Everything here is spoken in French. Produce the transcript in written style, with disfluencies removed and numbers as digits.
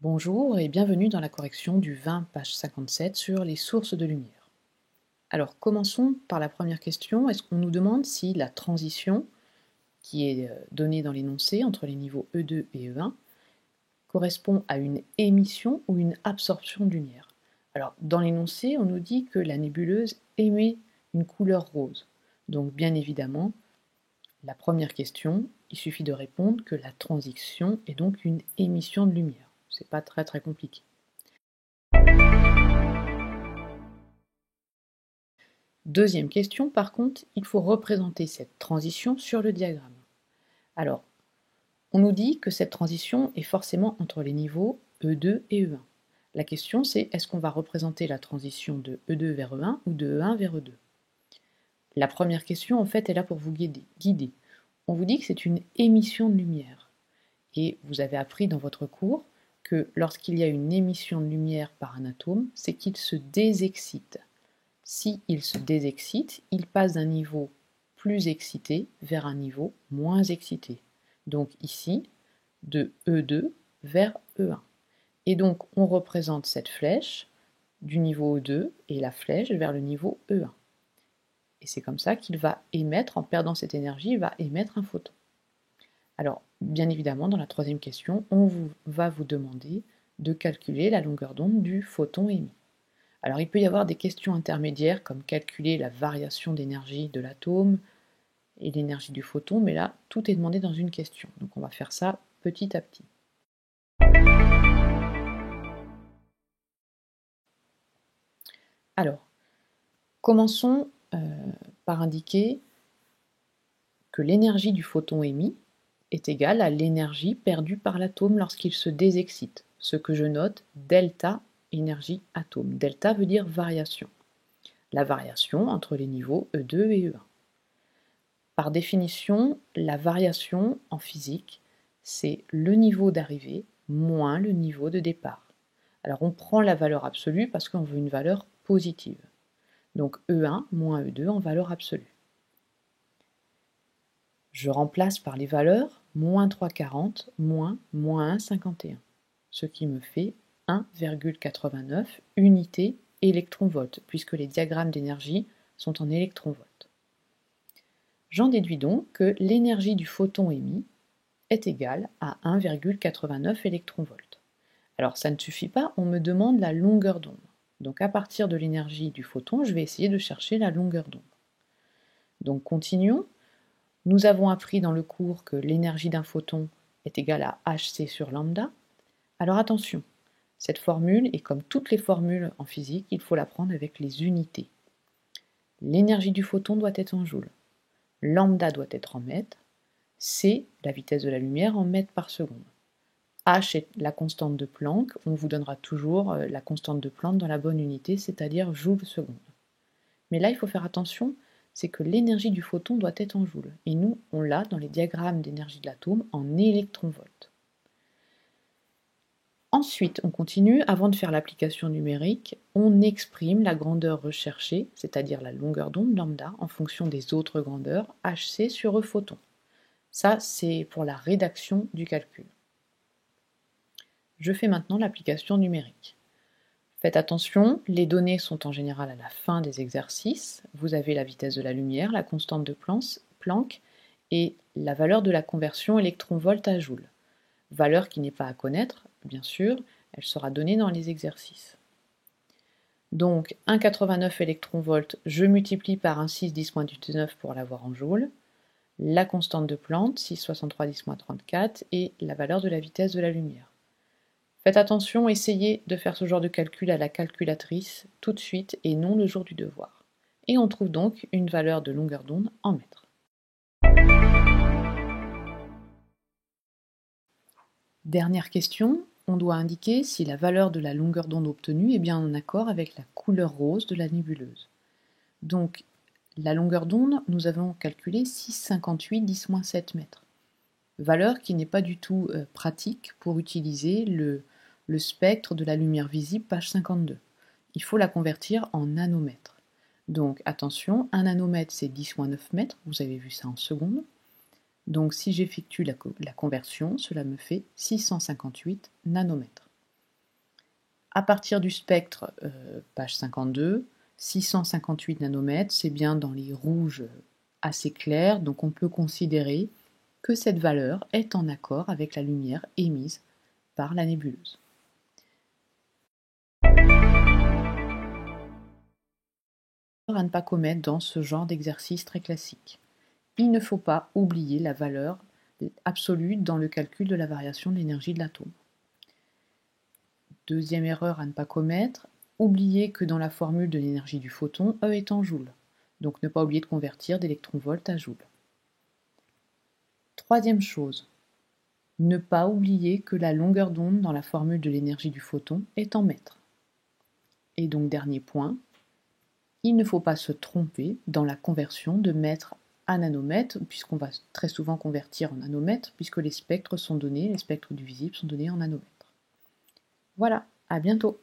Bonjour et bienvenue dans la correction du 20, page 57 sur les sources de lumière. Alors commençons par la première question. Est-ce qu'on nous demande si la transition qui est donnée dans l'énoncé entre les niveaux E2 et E1 correspond à une émission ou une absorption de lumière? Alors dans l'énoncé, on nous dit que la nébuleuse émet une couleur rose. Donc bien évidemment, la première question, il suffit de répondre que la transition est donc une émission de lumière. C'est pas très compliqué. Deuxième question, par contre, il faut représenter cette transition sur le diagramme. Alors, on nous dit que cette transition est forcément entre les niveaux E2 et E1. La question c'est, est-ce qu'on va représenter la transition de E2 vers E1 ou de E1 vers E2? La première question, en fait, est là pour vous guider. On vous dit que c'est une émission de lumière. Et vous avez appris dans votre cours que lorsqu'il y a une émission de lumière par un atome, c'est qu'il se désexcite. Si il se désexcite, il passe d'un niveau plus excité vers un niveau moins excité. Donc ici, de E2 vers E1. Et donc on représente cette flèche du niveau E2 et la flèche vers le niveau E1. Et c'est comme ça qu'il va émettre, en perdant cette énergie, il va émettre un photon. Alors, bien évidemment, dans la troisième question, on va vous demander de calculer la longueur d'onde du photon émis. Alors il peut y avoir des questions intermédiaires comme calculer la variation d'énergie de l'atome et l'énergie du photon, mais là tout est demandé dans une question, donc on va faire ça petit à petit. Alors, commençons par indiquer que l'énergie du photon émis est égale à l'énergie perdue par l'atome lorsqu'il se désexcite, ce que je note delta énergie atome. Delta veut dire variation. La variation entre les niveaux E2 et E1. Par définition, la variation en physique, c'est le niveau d'arrivée moins le niveau de départ. Alors on prend la valeur absolue parce qu'on veut une valeur positive. Donc E1 moins E2 en valeur absolue. Je remplace par les valeurs moins 3,40 moins 1,51, ce qui me fait 1,89 unités électron-volt, puisque les diagrammes d'énergie sont en électron-volt. J'en déduis donc que l'énergie du photon émis est égale à 1,89 électron-volt. Alors ça ne suffit pas, on me demande la longueur d'onde. Donc à partir de l'énergie du photon, je vais essayer de chercher la longueur d'onde. Donc continuons. Nous avons appris dans le cours que l'énergie d'un photon est égale à hc sur lambda. Alors attention, cette formule, et comme toutes les formules en physique, il faut la prendre avec les unités. L'énergie du photon doit être en joules. Lambda doit être en mètres, c, la vitesse de la lumière, en mètres par seconde. H est la constante de Planck, on vous donnera toujours la constante de Planck dans la bonne unité, c'est-à-dire joules seconde. Mais là, il faut faire attention, c'est que l'énergie du photon doit être en joules, et nous, on l'a dans les diagrammes d'énergie de l'atome en électron-volt. Ensuite, on continue, avant de faire l'application numérique, on exprime la grandeur recherchée, c'est-à-dire la longueur d'onde lambda, en fonction des autres grandeurs, hc sur E photon. Ça, c'est pour la rédaction du calcul. Je fais maintenant l'application numérique. Faites attention, les données sont en général à la fin des exercices. Vous avez la vitesse de la lumière, la constante de Planck et la valeur de la conversion électron-volt à joule. Valeur qui n'est pas à connaître, bien sûr, elle sera donnée dans les exercices. Donc 1,89 électron-volt, je multiplie par 1,6 10-19 pour l'avoir en joules, la constante de Planck, 6,63 10-34, et la valeur de la vitesse de la lumière. Faites attention, essayez de faire ce genre de calcul à la calculatrice tout de suite et non le jour du devoir. Et on trouve donc une valeur de longueur d'onde en mètres. Dernière question, on doit indiquer si la valeur de la longueur d'onde obtenue est bien en accord avec la couleur rose de la nébuleuse. Donc, la longueur d'onde, nous avons calculé 6,58 10-7 mètres. Valeur qui n'est pas du tout pratique pour utiliser le spectre de la lumière visible, page 52. Il faut la convertir en nanomètres. Donc, attention, un nanomètre, c'est 10-9 mètres, vous avez vu ça en secondes. Donc si j'effectue la conversion, cela me fait 658 nanomètres. À partir du spectre, page 52, 658 nanomètres, c'est bien dans les rouges assez clairs, donc on peut considérer que cette valeur est en accord avec la lumière émise par la nébuleuse. À ne pas commettre dans ce genre d'exercice très classique. Il ne faut pas oublier la valeur absolue dans le calcul de la variation de l'énergie de l'atome. Deuxième erreur à ne pas commettre, oublier que dans la formule de l'énergie du photon, E est en joules. Donc ne pas oublier de convertir d'électronvolts à joules. Troisième chose, ne pas oublier que la longueur d'onde dans la formule de l'énergie du photon est en mètres. Et donc dernier point, il ne faut pas se tromper dans la conversion de mètres à nanomètres, puisqu'on va très souvent convertir en nanomètres, puisque les spectres sont donnés, les spectres du visible sont donnés en nanomètres. Voilà, à bientôt!